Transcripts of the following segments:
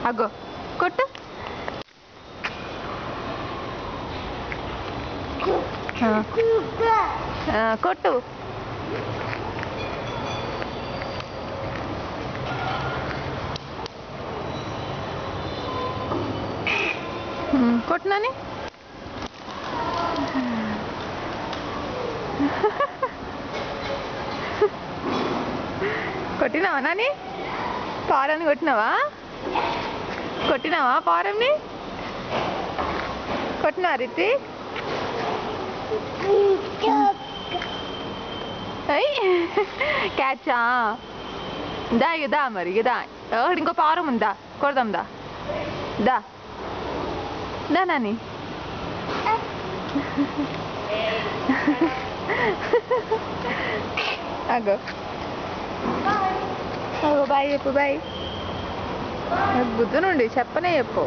అగో కొట్టు. కొట్టు. కొట్టునాని. కొట్టినావా నాని? పారాన్ని కొట్టినావా? కొట్టినావా పారంని? కొట్టినా రితి? క్యాచా? దా ఇక దా మరి ఇక దా. ఇంకో పారం ఉందా? కొడదాం దా. దా దా నాని. అగో అగో బాయ్ చెప్పు. బాయ్. బుద్ధు నుండి చెప్పనే చెప్పు.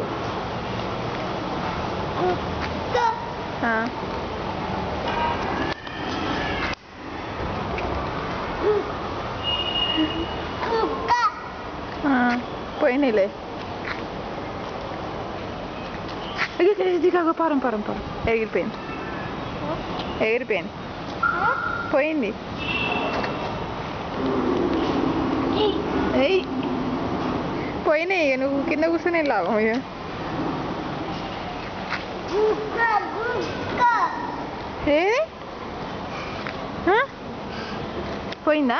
పోయినాయిలే. దిగాగో పారం పారం పారం. ఎగిరిపోయింది ఎగిరిపోయింది పోయింది. ఏయ్ పోయినాయి. నువ్వు కింద కూర్చొని లాభం. ఇక ఏది పోయిందా?